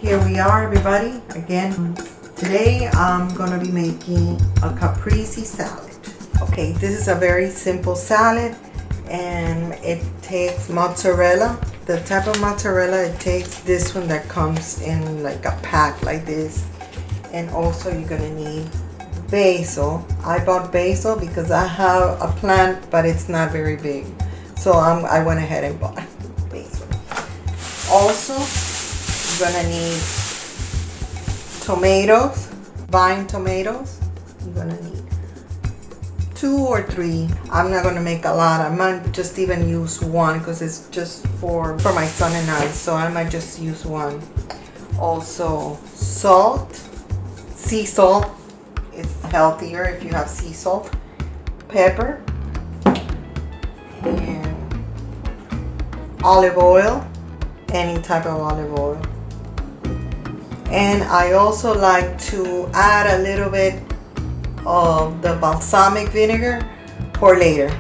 Here we are, everybody. Again, today I'm gonna be making a caprese salad. Okay, this is a very simple salad, and it takes mozzarella. The type of mozzarella it takes, this one that comes in like a pack like this, and also you're gonna need basil. I bought basil because I have a plant, but it's not very big, so I went ahead and bought basil. Also, you're gonna need tomatoes, vine tomatoes. You're gonna need 2 or 3. I'm not gonna make a lot. I might just even use 1 because it's just for my son and I, so I might just use 1. Also, salt, sea salt. It's healthier if you have sea salt. Pepper and olive oil, any type of olive oil. And I also like to add a little bit of the balsamic vinegar for later.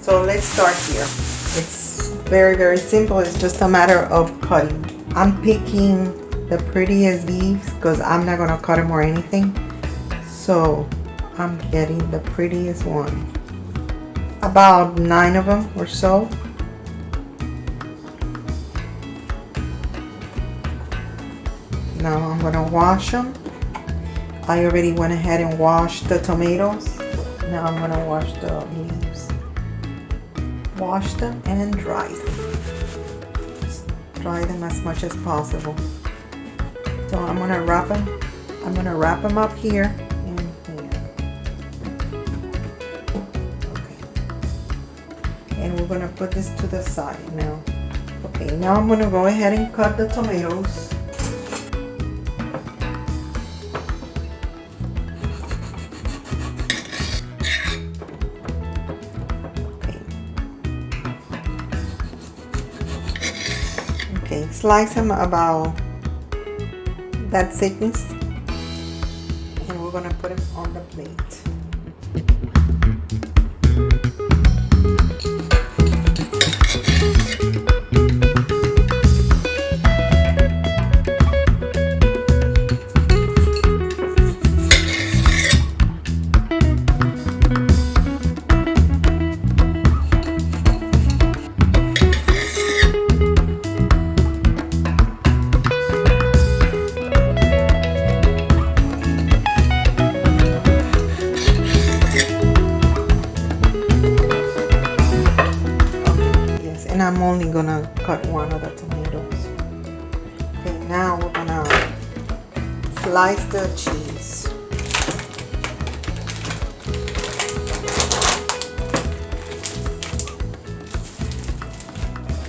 So let's start here. It's very, very simple. It's just a matter of cutting. I'm picking the prettiest leaves because I'm not gonna cut them or anything. So I'm getting the prettiest one. About 9 of them or so. Now I'm gonna wash them. I already went ahead and washed the tomatoes. Now I'm gonna wash the leaves. Wash them and dry them. Just dry them as much as possible. So I'm gonna wrap them. I'm gonna wrap them up here and here. Okay. And we're gonna put this to the side now. Okay. Now I'm gonna go ahead and cut the tomatoes. Okay, slice them about that thickness, and we're gonna put them on the plate. And I'm only gonna cut 1 of the tomatoes. Okay, now we're gonna slice the cheese.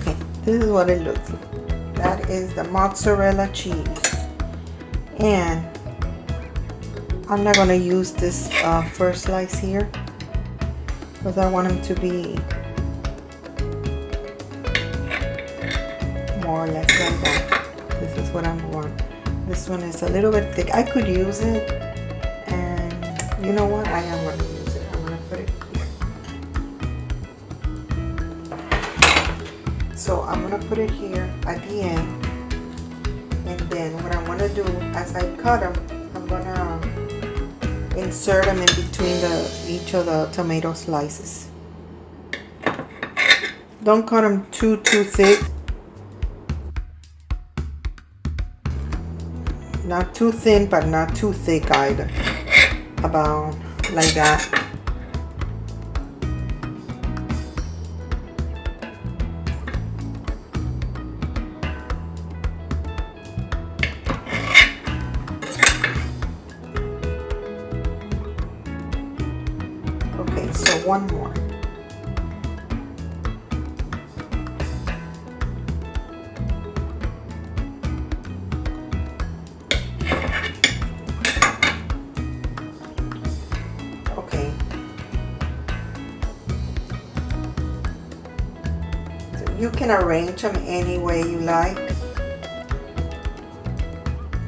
Okay, this is what it looks like. That is the mozzarella cheese. And I'm not gonna use this first slice here because I want them to be more or less like that. This is what I'm want. This one is a little bit thick. I could use it, and you know what? I am going to use it. I'm going to put it here. So I'm going to put it here at the end, and then what I'm going to do as I cut them, I'm going to insert them in between each of the tomato slices. Don't cut them too thick. Not too thin, but not too thick either. About like that. Okay, so 1 more. You can arrange them any way you like.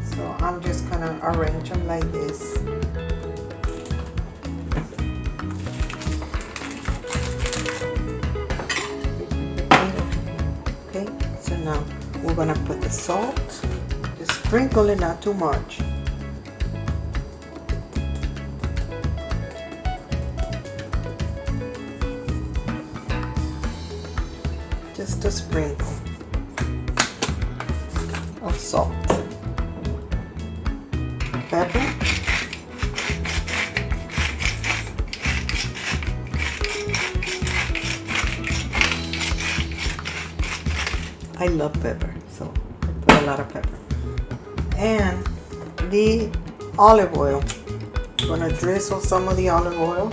So I'm just gonna arrange them like this. Okay, so now we're gonna put the salt. Just sprinkle it, not too much. Just a sprinkle of salt, pepper, I love pepper, so I put a lot of pepper, and the olive oil. I'm gonna drizzle some of the olive oil.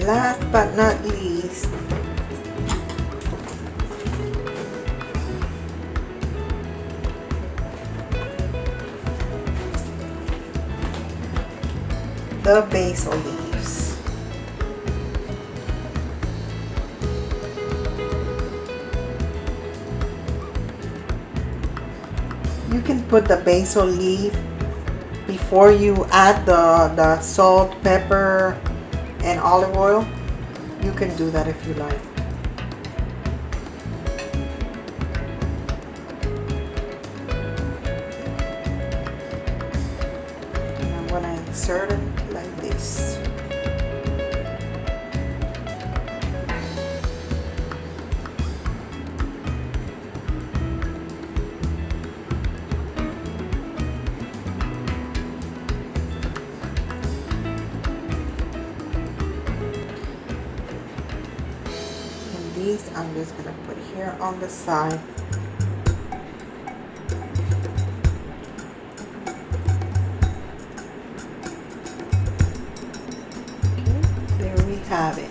Last but not least, the basil leaves. You can put the basil leaf before you add the salt, pepper, and olive oil. You can do that if you like. And I'm gonna insert it like this. These I'm just gonna put here on the side. Okay, there we have it.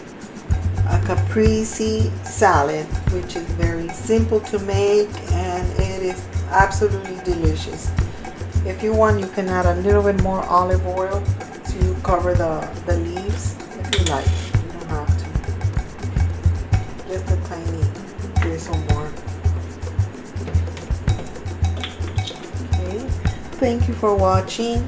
A caprese salad, which is very simple to make and it is absolutely delicious. If you want, you can add a little bit more olive oil to cover the leaves if you like. You don't have to. Just a tiny drizzle more. Okay, thank you for watching.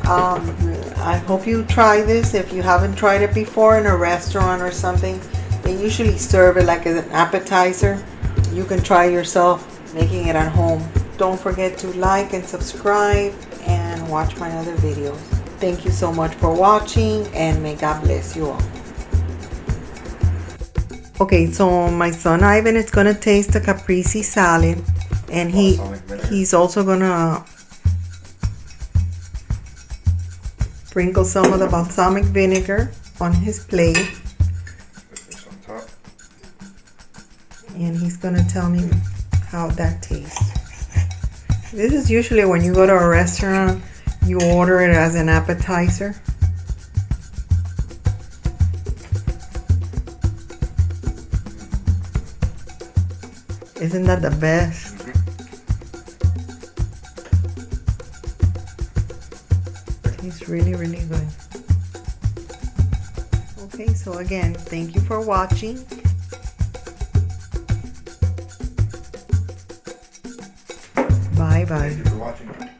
I hope you try this. If you haven't tried it before in a restaurant or something, they usually serve it like as an appetizer. You can try yourself making it at home. Don't forget to like and subscribe and watch my other videos. Thank you so much for watching and may God bless you all. Okay, so my son Ivan is gonna taste the caprese salad, and he's also gonna sprinkle some of the balsamic vinegar on his plate, Put this on top. and he's gonna tell me how that tastes. This is usually when you go to a restaurant, you order it as an appetizer. Isn't that the best? Tastes really, really good. Okay, so again, thank you for watching. Bye bye. Thank you for watching.